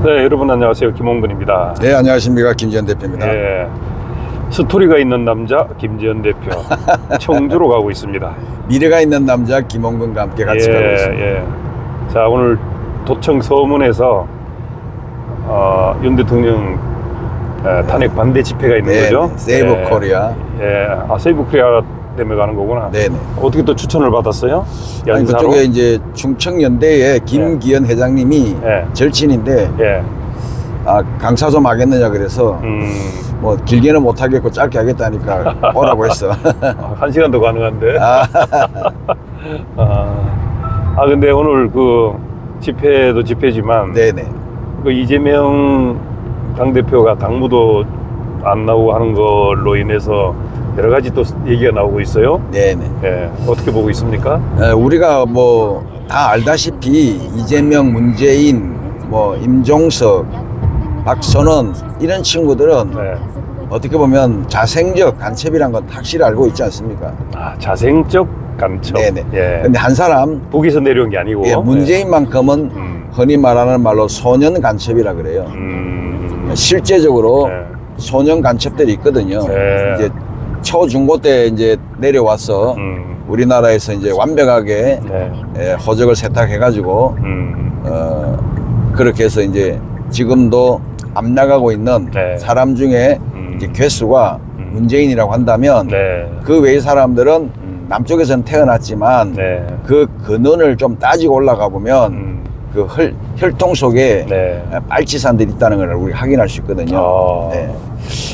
네, 여러분 안녕하세요. 김홍근입니다. 네, 안녕하십니까. 김지현 대표입니다. 예, 스토리가 있는 남자 김지현 대표 청주로 가고 있습니다. 미래가 있는 남자 김홍근과 함께 같이 가고 있습니다. 예. 자, 오늘 도청 서문에서 윤 대통령 탄핵 반대 집회가 있는 네, 거죠. 세이브 코리아. 예, 세이브 코리아 때문에 가는 거구나. 네네. 어떻게 또 추천을 받았어요? 아니, 연사로? 그쪽에 이제 충청연대의 김기현 회장님이 네. 절친인데 예. 강사 좀 하겠느냐 그래서 뭐 길게는 못 하겠고 짧게 하겠다니까 오라고 했어. 1시간도 가능한데. 아, 근데 오늘 그 집회도 집회지만 네네. 그 이재명 당대표가 당무도 안 나오고 하는 걸로 인해서 여러 가지 또 얘기가 나오고 있어요. 네네. 예, 어떻게 보고 있습니까? 우리가 뭐 다 알다시피 이재명, 문재인, 뭐 임종석, 박선원 이런 친구들은 네. 어떻게 보면 자생적 간첩이란 건 확실히 알고 있지 않습니까? 자생적 간첩. 네네. 예. 근데 한 사람, 북에서 내려온 게 아니고. 문재인만큼은 흔히 말하는 말로 소년 간첩이라 그래요. 실제적으로 네. 소년 간첩들이 있거든요. 네. 이제 초중고 때 이제 내려와서 우리나라에서 이제 완벽하게 네. 호적을 세탁해가지고 그렇게 해서 이제 지금도 앞나가고 있는 네. 사람 중에 이제 괴수가 문재인이라고 한다면 네. 그 외의 사람들은 남쪽에서는 태어났지만 네. 그 근원을 좀 따지고 올라가 보면 그 혈통 속에 네. 빨치산들이 있다는 걸 우리 확인할 수 있거든요. 네.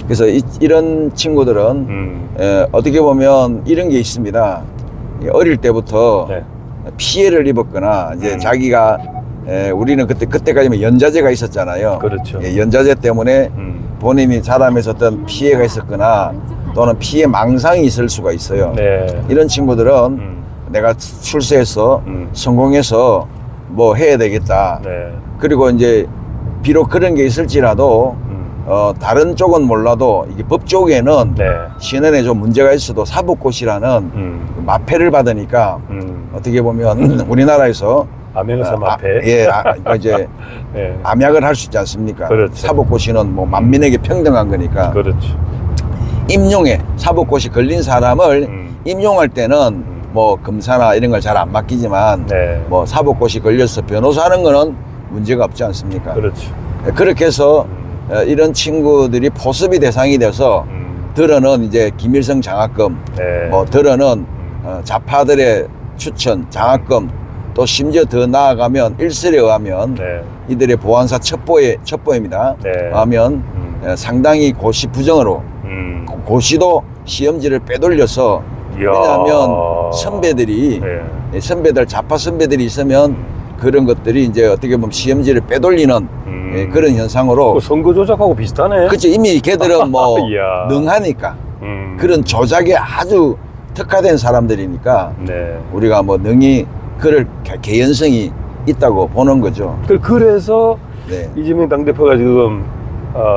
그래서 이런 친구들은 어떻게 보면 이런 게 있습니다. 어릴 때부터 네. 피해를 입었거나 이제 자기가 우리는 그때까지는 연자제가 있었잖아요. 그렇죠. 연자제 때문에 본인이 자라면서 어떤 피해가 있었거나 또는 피해 망상이 있을 수가 있어요. 네. 이런 친구들은 내가 출세해서 성공해서 뭐 해야 되겠다. 네. 그리고 이제 비록 그런 게 있을지라도 다른 쪽은 몰라도 이게 법 쪽에는 네. 신원에 좀 문제가 있어도 사법고시라는 마패를 받으니까 어떻게 보면 우리나라에서 암행어사 마패. 이제 네. 암약을 할 수 있지 않습니까? 그렇죠. 사법고시는 뭐 만민에게 평등한 거니까. 그렇죠. 임용에 사법고시 걸린 사람을 임용할 때는 뭐 검사나 이런 걸 잘 안 맡기지만 네. 뭐 사법고시 걸려서 변호사하는 거는 문제가 없지 않습니까? 그렇죠. 그렇게 해서 이런 친구들이 포섭이 대상이 돼서 들어는 이제 김일성 장학금, 네. 뭐 들어는 좌파들의 추천, 장학금, 또 심지어 더 나아가면 일설에 의하면 네. 이들의 보안사 첩보입니다. 네. 하면 상당히 고시 부정으로 고시도 시험지를 빼돌려서 이야. 왜냐하면 선배들이 네. 선배들 좌파 선배들이 있으면 그런 것들이 이제 어떻게 보면 시험지를 빼돌리는 그런 현상으로 선거 조작하고 비슷하네. 그치 이미 걔들은 뭐 이야. 능하니까 그런 조작에 아주 특화된 사람들이니까 네. 우리가 뭐 능히 그럴 개연성이 있다고 보는 거죠. 그래서 네. 이재명 당대표가 지금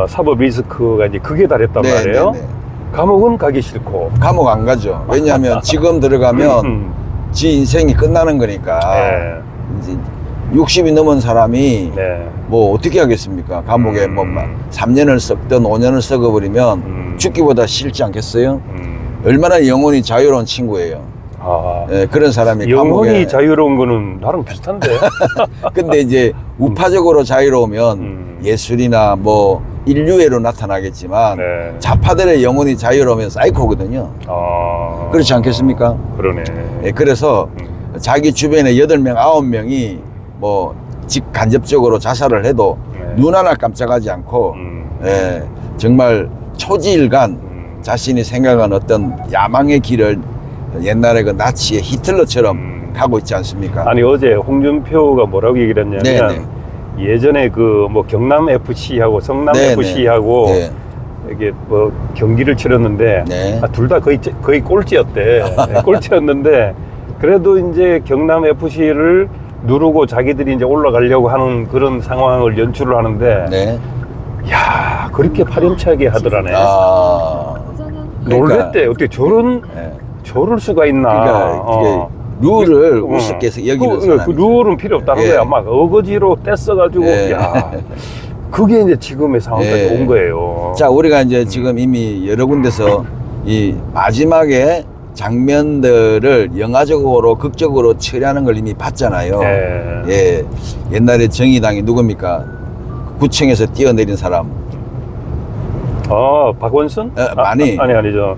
사법 리스크가 이제 극에 달했단 네, 말이에요. 네, 네. 감옥은 가기 싫고. 감옥 안 가죠. 왜냐하면 지금 들어가면 지 인생이 끝나는 거니까. 네. 이제 60이 넘은 사람이 네. 뭐 어떻게 하겠습니까? 감옥에 뭐 3년을 썩든 5년을 썩어버리면 죽기보다 싫지 않겠어요? 얼마나 영혼이 자유로운 친구예요. 그런 사람이 영혼이 감옥에. 자유로운 거는 나랑 비슷한데. 근데 이제 우파적으로 자유로우면 예술이나 뭐 인류애로 나타나겠지만 네. 좌파들의 영혼이 자유로우면 사이코거든요. 그렇지 않겠습니까? 그러네. 그래서 자기 주변에 8명, 9명이 뭐 간접적으로 자살을 해도 눈 하나 깜짝하지 않고 정말 초지일간 자신이 생각한 어떤 야망의 길을 옛날에 그 나치의 히틀러처럼 가고 있지 않습니까? 아니 어제 홍준표가 뭐라고 얘기를 했냐면 네네. 예전에 그 뭐 경남 FC하고 성남 네네. FC하고 네. 이게 뭐 경기를 치렀는데 네. 둘 다 거의 꼴찌였대. 네, 꼴찌였는데 그래도 이제 경남 FC를 누르고 자기들이 이제 올라가려고 하는 그런 상황을 연출을 하는데 네. 야 그렇게 파렴치하게 하더라네. 그러니까, 놀랬대. 어떻게 저럴 수가 있나. 그러니까 이게 룰을 우습게 여기는 사람이. 그 룰은 필요 없다는 예. 거야. 막 어거지로 떼써가지고, 예. 야, 그게 이제 지금의 상황까지 예. 온 거예요. 자, 우리가 이제 지금 이미 여러 군데서 이 마지막에 장면들을 영화적으로 극적으로 처리하는 걸 이미 봤잖아요. 예. 예. 옛날에 정의당이 누굽니까? 구청에서 뛰어내린 사람. 박원순? 아니죠.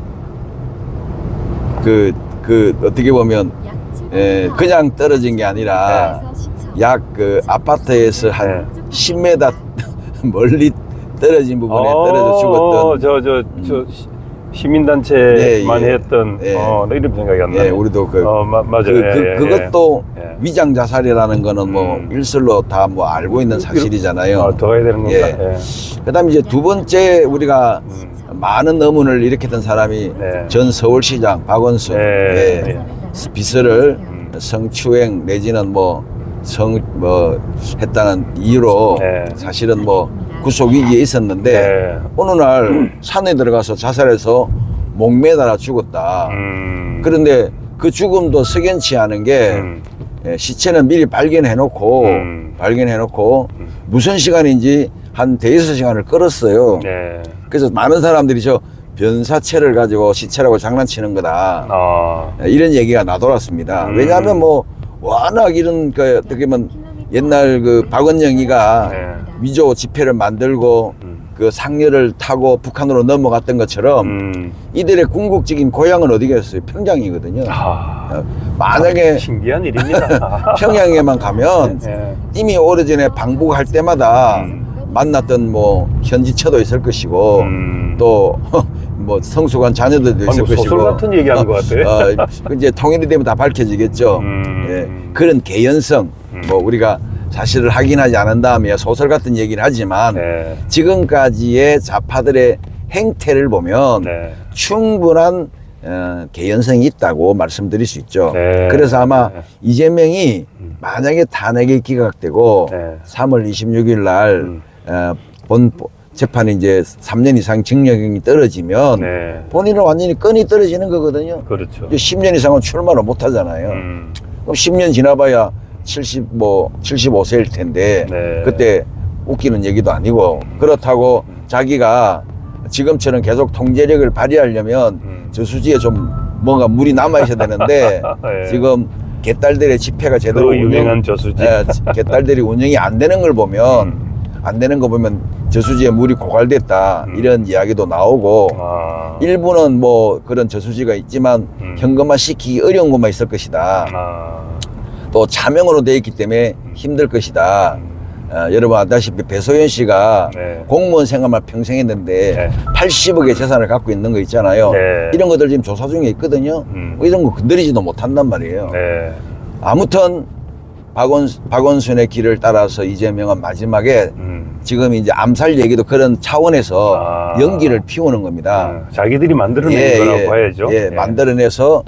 어떻게 보면, 그냥 떨어진 게 아니라, 아파트에서 한 10m 멀리 떨어진 부분에 떨어져 죽었던. 시민단체만 예. 했던, 예. 나 이름 생각이 안 나네. 예, 우리도 맞아요. 그것도 예. 위장 자살이라는 거는 뭐 일설로 다 뭐 알고 있는 사실이잖아요. 더 해야 되는 건가? 예. 예. 그다음에 이제 두 번째 우리가 많은 의문을 일으켰던 사람이 네. 전 서울시장 박원순. 예. 예. 비서를 성추행 내지는 했다는 이유로 네. 사실은 구속 위기에 있었는데 네. 어느 날 산에 들어가서 자살해서 목 매달아 죽었다. 그런데 그 죽음도 석연치 않은 게 시체는 미리 발견해 놓고 무슨 시간인지 한 대여섯 시간을 끌었어요. 네. 그래서 많은 사람들이 저 변사체를 가지고 시체라고 장난치는 거다. 이런 얘기가 나돌았습니다. 왜냐하면 워낙 이런 어떻게 보면 옛날 박은영이가 네. 위조 지폐를 만들고 그 상여를 타고 북한으로 넘어갔던 것처럼 이들의 궁극적인 고향은 어디겠어요? 평양이거든요. 만약에 신기한 일입니다. 평양에만 가면 네. 이미 오래전에 방북할 때마다 만났던 현지처도 있을 것이고 또 성숙한 자녀들도 있을 것이고 소설 같은 얘기하는 것 같아요. 이제 통일이 되면 다 밝혀지겠죠. 예, 그런 개연성 우리가 사실을 확인하지 않은 다음에 소설 같은 얘기를 하지만 네. 지금까지의 좌파들의 행태를 보면 네. 충분한 개연성이 있다고 말씀드릴 수 있죠. 네. 그래서 아마 이재명이 만약에 탄핵이 기각되고 네. 3월 26일 날 본 재판이 이제 3년 이상 징역이 떨어지면 네. 본인은 완전히 끈이 떨어지는 거거든요. 그렇죠. 이제 10년 이상은 출마를 못 하잖아요. 그럼 10년 지나봐야 75세일 텐데 네. 그때 웃기는 얘기도 아니고 그렇다고 자기가 지금처럼 계속 통제력을 발휘하려면 저수지에 좀 뭔가 물이 남아 있어야 되는데 네. 지금 개딸들의 집회가 제대로 그 유명한 저수지. 개딸들이 운영이 안 되는 걸 보면 저수지에 물이 고갈됐다 이런 이야기도 나오고 일부는 그런 저수지가 있지만 현금화 시키기 어려운 것만 있을 것이다. 또 차명으로 되어 있기 때문에 힘들 것이다. 여러분 알다시피 배소연 씨가 네. 공무원 생활만 평생 했는데 네. 80억의 재산을 갖고 있는 거 있잖아요. 네. 이런 것들 지금 조사 중에 있거든요. 이런 거 건드리지도 못한단 말이에요. 네. 아무튼 박원순의 길을 따라서 이재명은 마지막에 지금 이제 암살 얘기도 그런 차원에서 연기를 피우는 겁니다. 자기들이 만들어낸 거라고 봐야죠. 만들어내서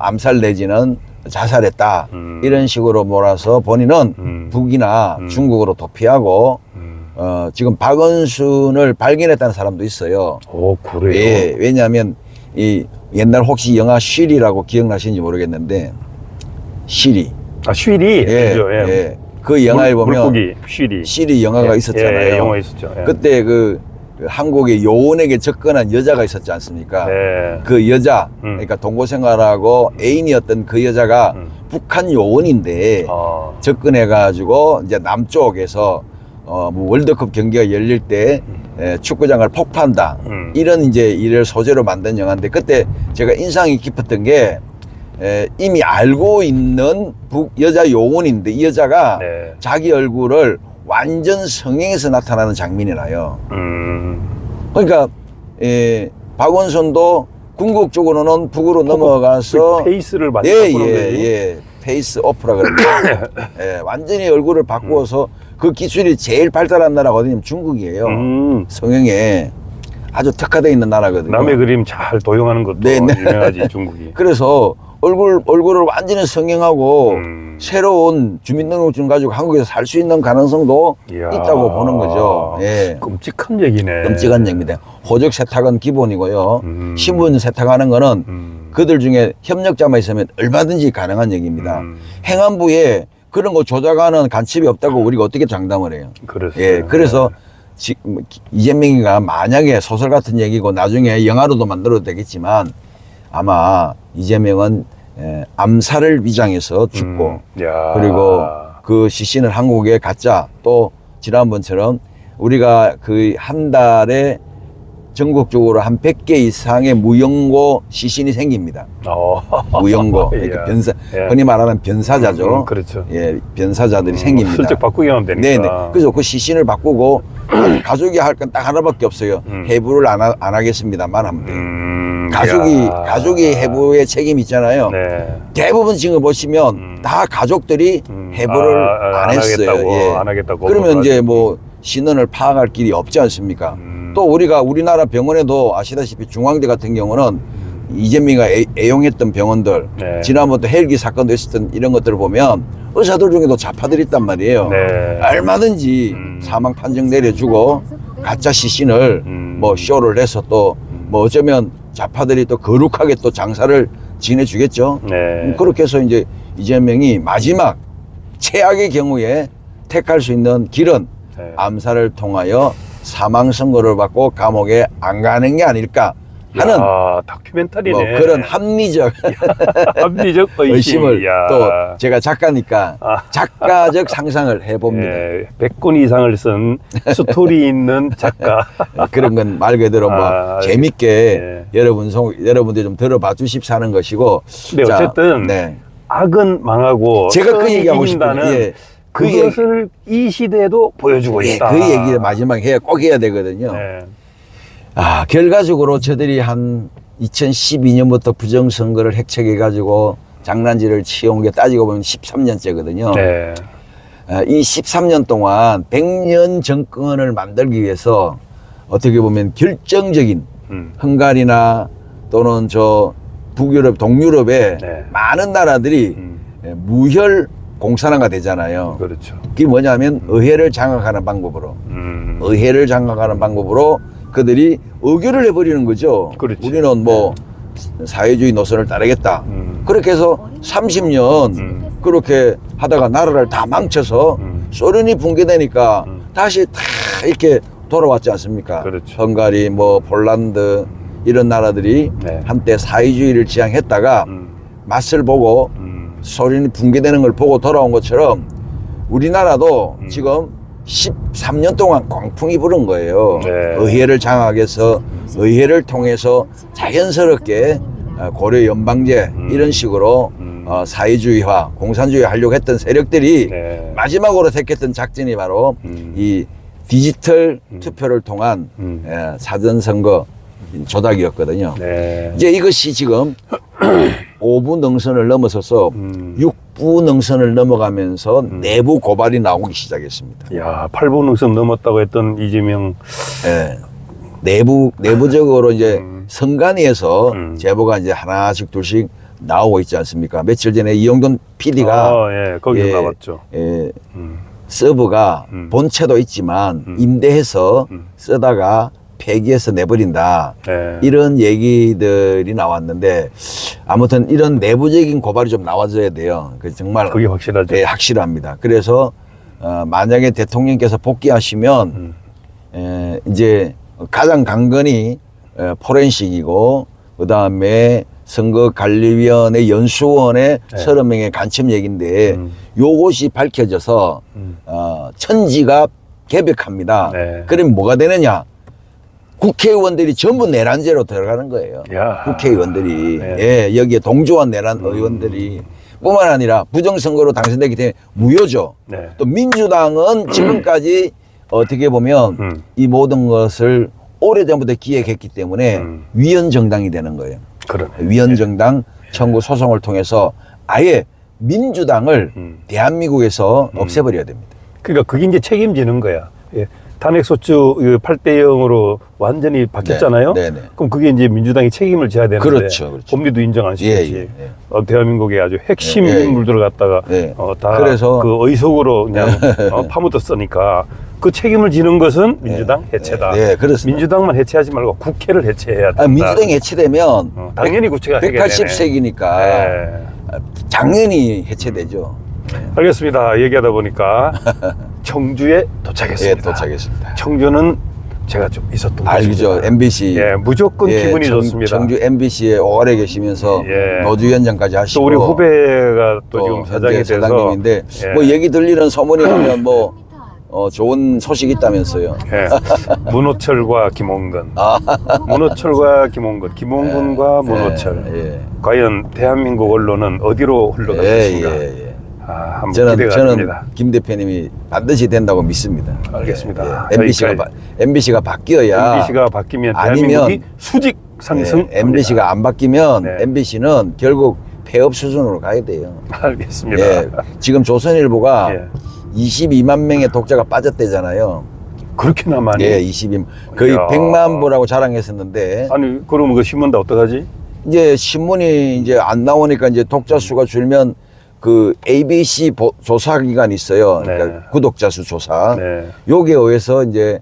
암살 내지는 자살했다 이런 식으로 몰아서 본인은 북이나 중국으로 도피하고 지금 박원순을 발견했다는 사람도 있어요. 오, 그래요? 예, 왜냐하면 이 옛날 혹시 영화 쉬리라고 기억나시는지 모르겠는데 쉬리. 쉬리. 예, 그죠? 예. 예. 그 영화에 보면 물고기 쉬리. 쉬리 영화가 있었잖아요. 예, 영화 있었죠. 예. 그때 그 한국의 요원에게 접근한 여자가 있었지 않습니까? 네. 그 여자, 그러니까 동거생활하고 애인이었던 그 여자가 북한 요원인데 접근해가지고 이제 남쪽에서 월드컵 경기가 열릴 때 축구장을 폭파한다. 이런 이제 일을 소재로 만든 영화인데 그때 제가 인상이 깊었던 게 이미 알고 있는 여자 요원인데 이 여자가 네. 자기 얼굴을 완전 성형해서 나타나는 장면이 나요. 그러니까 박원순도 궁극적으로는 북으로 넘어가서 페이스를 많이 페이스 오프라 그러죠. 완전히 얼굴을 바꾸어서 그 기술이 제일 발달한 나라가 어디냐면 중국이에요. 성형에 아주 특화되어 있는 나라거든요. 남의 그림 잘 도용하는 것도 유명하지 중국이. 그래서 얼굴을 완전히 성형하고 새로운 주민등록증 가지고 한국에서 살 수 있는 가능성도 있다고 보는 거죠. 예. 끔찍한 얘기네. 끔찍한 얘기입니다. 호적 세탁은 기본이고요. 신분 세탁하는 거는 그들 중에 협력자만 있으면 얼마든지 가능한 얘기입니다. 행안부에 그런 거 조작하는 간첩이 없다고 우리가 어떻게 장담을 해요? 그렇습니다. 예, 그래서 이재명이가 만약에 소설 같은 얘기고 나중에 영화로도 만들어도 되겠지만 아마 이재명은 암살을 위장해서 죽고 야. 그리고 그 시신을 한국에 갖자. 또 지난번처럼 우리가 그 한 달에 전국적으로 한 100개 이상의 무연고 시신이 생깁니다. 무연고. 그러니까 야. 변사, 예. 흔히 말하는 변사자죠. 그렇죠. 예, 변사자들이 생깁니다. 슬쩍 바꾸기만 하면 되니까. 네네. 그래서 그 시신을 바꾸고 가족이 할 건 딱 하나밖에 없어요. 해부를 안 하겠습니다만 하면 돼요. 가족이 해부의 책임이 있잖아요. 네. 대부분 지금 보시면 다 가족들이 해부를 안 했어요. 하겠다고, 안 하겠다고. 그러면 이제 뭐 신원을 파악할 길이 없지 않습니까? 또 우리나라 병원에도 아시다시피 중앙대 같은 경우는 이재명이가 애용했던 병원들, 네. 지난번도 헬기 사건도 있었던 이런 것들을 보면 의사들 중에도 좌파들이 있단 말이에요. 네. 얼마든지 사망 판정 내려주고 가짜 시신을 뭐 쇼를 해서 또 뭐 어쩌면 좌파들이 또 거룩하게 또 장사를 지내주겠죠. 네. 그렇게 해서 이제 이재명이 마지막 최악의 경우에 택할 수 있는 길은 네. 암살을 통하여 사망 선고를 받고 감옥에 안 가는 게 아닐까 하는 다큐멘터리네. 뭐 그런 합리적 합리적 의심을 야. 또 제가 작가니까 작가적 상상을 해봅니다. 예, 100권 이상을 쓴 스토리 있는 작가. 그런 건 말 그대로 뭐 재밌게 예. 여러분들 좀 들어봐 주십사 하는 것이고. 근데 어쨌든 네. 악은 망하고 제가 그 얘기하고 싶은데 이긴다는 예. 그것을 이 시대에도 보여주고 예, 있다. 그 얘기를 마지막에 꼭 해야 되거든요. 네. 결과적으로 저들이 한 2012년부터 부정선거를 핵책해가지고 장난질을 치어온 게 따지고 보면 13년째거든요. 네. 이 13년 동안 100년 정권을 만들기 위해서 어떻게 보면 결정적인 헝가리나 또는 저 북유럽, 동유럽의 네. 많은 나라들이 무혈 공산화가 되잖아요. 그렇죠. 그게 뭐냐면 의회를 장악하는 방법으로 의회를 장악하는 방법으로 그들이 의결을 해버리는 거죠. 그렇지. 우리는 뭐 사회주의 노선을 따르겠다. 그렇게 해서 30년 그렇게 하다가 나라를 다 망쳐서 소련이 붕괴되니까 다시 다 이렇게 돌아왔지 않습니까? 그렇죠. 헝가리, 뭐 폴란드 이런 나라들이 네. 한때 사회주의를 지향했다가 맛을 보고 소련이 붕괴되는 걸 보고 돌아온 것처럼 우리나라도 지금 13년 동안 광풍이 부른 거예요. 네. 의회를 장악해서 의회를 통해서 자연스럽게 고려 연방제 이런 식으로 사회주의화, 공산주의 하려고 했던 세력들이 네. 마지막으로 택했던 작전이 바로 이 디지털 투표를 통한 사전선거 조작이었거든요. 네. 이제 이것이 지금 5부 능선을 넘어서서 6부 능선을 넘어가면서 내부 고발이 나오기 시작했습니다. 야, 8부 능선 넘었다고 했던 이재명. 예. 내부적으로 이제 선관위에서 제보가 이제 하나씩 둘씩 나오고 있지 않습니까? 며칠 전에 이용돈 PD가 예, 거기서 나왔죠. 서버가 본체도 있지만 임대해서 쓰다가 폐기해서 내버린다. 네. 이런 얘기들이 나왔는데 아무튼 이런 내부적인 고발이 좀 나와줘야 돼요. 그 정말 그게 확실하죠. 네, 확실합니다. 그래서 만약에 대통령께서 복귀하시면 이제 가장 강건이 포렌식이고 그 다음에 선거관리위원회 연수원의 30명의 간첩 얘기인데 요것이 밝혀져서 천지가 개벽합니다. 네. 그럼 뭐가 되느냐? 국회의원들이 전부 내란죄로 들어가는 거예요. 야. 국회의원들이. 네. 예, 여기에 동조한 내란 의원들이 뿐만 아니라 부정선거로 당선되기 때문에 무효죠. 네. 또 민주당은 지금까지 어떻게 보면 이 모든 것을 오래전부터 기획했기 때문에 위헌정당이 되는 거예요. 그러네. 위헌정당 청구 소송을 통해서 아예 민주당을 대한민국에서 없애버려야 됩니다. 그러니까 그게 이제 책임지는 거야. 예. 탄핵소추 8대 0으로 완전히 바뀌었잖아요. 네, 네. 그럼 그게 이제 민주당이 책임을 져야 되는데 그렇죠, 그렇죠. 법리도 인정 안 시켰지. 예, 예, 예. 대한민국의 아주 핵심 예, 예. 인물들을 갖다가 네. 다 그래서 그 의석으로 그냥 파묻었으니까 그 책임을 지는 것은 민주당 해체다. 네, 그렇습니다. 민주당만 해체하지 말고 국회를 해체해야 된다. 민주당이 해체되면 당연히 국회가 해결되네. 180석이니까 네. 당연히 해체되죠. 알겠습니다. 얘기하다 보니까 청주에 도착했습니다. 예, 도착했습니다. 청주는 제가 좀 있었던 알죠. 곳입니다. MBC. 예, 무조건 기분이 좋습니다. 청주 MBC에 오래 계시면서 예. 노주위원장까지 하시고 또 우리 후배가 또 지금 사장이 현재 돼서 사장님인데 예. 뭐 얘기 들리는 소문이 하면 뭐 좋은 소식이 있다면서요. 예, 문호철과 김홍근, 아, 문호철과 김홍근, 김홍근과 문호철. 예. 과연 대한민국 언론은 어디로 흘러갈 것인가? 예. 아, 한번 저는 기대가 됩니다. 김 대표님이 반드시 된다고 믿습니다. 알겠습니다. 예. MBC가 바뀌어야 MBC가 바뀌면 아니면 대한민국이 수직 상승. MBC가 안 바뀌면 네. MBC는 결국 폐업 수준으로 가야 돼요. 알겠습니다. 예. 지금 조선일보가 예. 22만 명의 독자가 빠졌대잖아요. 그렇게나 많이. 예, 22. 거의 이야. 100만 부라고 자랑했었는데 아니 그러면 그 신문도 어떡하지? 이제 신문이 이제 안 나오니까 이제 독자 수가 줄면 그 ABC 조사 기관이 있어요. 네. 그러니까 구독자 수 조사. 네. 여기에 의해서 이제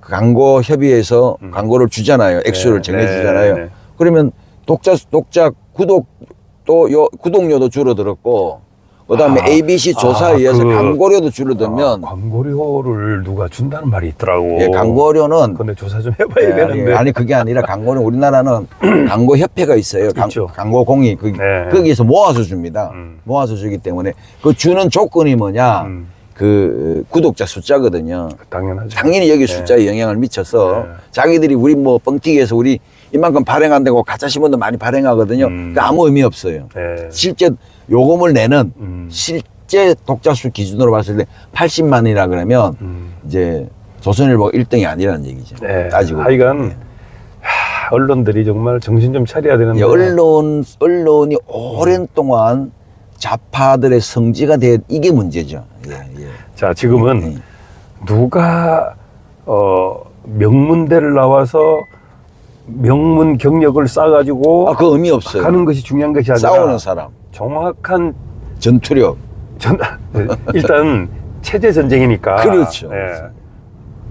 광고 협의해서 광고를 주잖아요. 액수를 정해주잖아요. 네. 그러면 독자 구독료도 줄어들었고, 그다음에 ABC 조사에 의해서 광고료도 줄어들면 광고료를 누가 준다는 말이 있더라고. 예, 광고료는 근데 조사 좀 해봐야 되는데. 아니 그게 아니라 광고는 우리나라는 광고 협회가 있어요. 있죠. 광고공이 네. 거기에서 모아서 줍니다. 음. 모아서 주기 때문에 그 주는 조건이 뭐냐? 그 구독자 숫자거든요. 당연하죠. 당연히 여기 숫자에 영향을 미쳐서 네. 자기들이 우리 뭐 뻥튀기해서 우리 이만큼 발행한다고 가짜 신문도 많이 발행하거든요. 그러니까 아무 의미 없어요. 네. 실제 요금을 내는 실제 독자 수 기준으로 봤을 때 80만이라 그러면 이제 조선일보 1등이 아니라는 얘기죠. 네. 따지고. 하여간 언론들이 정말 정신 좀 차려야 되는데. 예, 언론이 오랜 동안 좌파들의 성지가 된 이게 문제죠. 예, 예. 자, 지금은 누가 명문대를 나와서 명문 경력을 쌓아가지고 그 의미 없어요. 가는 것이 중요한 것이 아니라 싸우는 사람, 정확한 전투력. 일단 체제 전쟁이니까. 그렇죠. 예.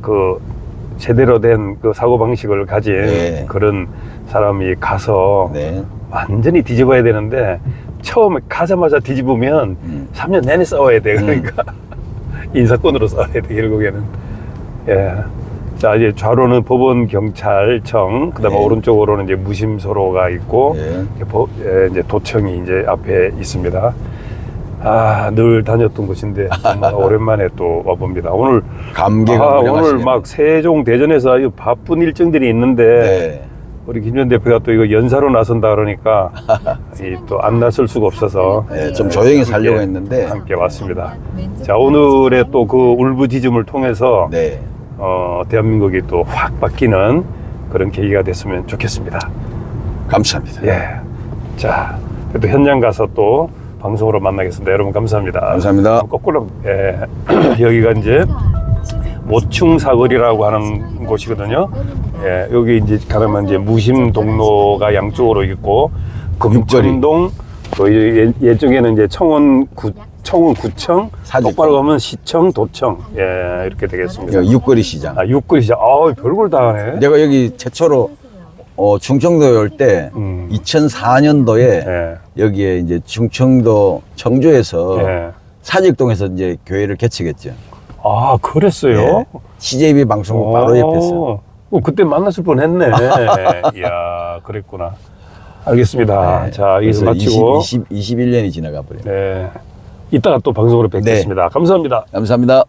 그 제대로 된 그 사고 방식을 가진 네. 그런 사람이 가서 네. 완전히 뒤집어야 되는데 처음에 가자마자 뒤집으면 3년 내내 싸워야 돼. 그러니까 인사권으로 싸워야 돼 결국에는. 예. 자, 이제 좌로는 법원, 경찰청, 그다음에 네. 오른쪽으로는 이제 무심서로가 있고 네. 이제 도청이 이제 앞에 있습니다. 아, 늘 다녔던 곳인데 정말 오랜만에 또 와봅니다. 오늘 감개가 오늘 무량하시네요. 막 세종 대전에서 아주 바쁜 일정들이 있는데 네. 우리 김 전 대표가 또 이거 연사로 나선다 그러니까 또 안 나설 수가 없어서 네, 좀 조용히 살려고 했는데. 함께 왔습니다. 자, 오늘의 또 그 울부짖음을 통해서 네. 대한민국이 또 확 바뀌는 그런 계기가 됐으면 좋겠습니다. 감사합니다. 예. 자, 또 현장 가서 또 방송으로 만나겠습니다. 여러분 감사합니다. 감사합니다. 거꾸로 예. 여기가 이제 모충사거리라고 하는 곳이거든요. 예, 여기 이제 가면 이제 무심동로가 양쪽으로 있고 금천동 또 예쪽에는 이제 청원구청 사직동. 똑바로 가면 시청 도청 예 이렇게 되겠습니다. 여기 육거리 시장. 아 육거리 시장 아 별걸 다 하네. 내가 여기 최초로 충청도에 올 때 2004년도에 예. 여기에 이제 충청도 청주에서 예. 사직동에서 이제 교회를 개척했죠. 아 그랬어요? 예. CJB 방송국 바로 옆에서. 그때 만났을 뻔했네. 이야 그랬구나. 알겠습니다. 네. 자 여기서 그래서 마치고 21년이 지나가 버려요. 네 이따가 또 방송으로 뵙겠습니다. 감사합니다. 감사합니다.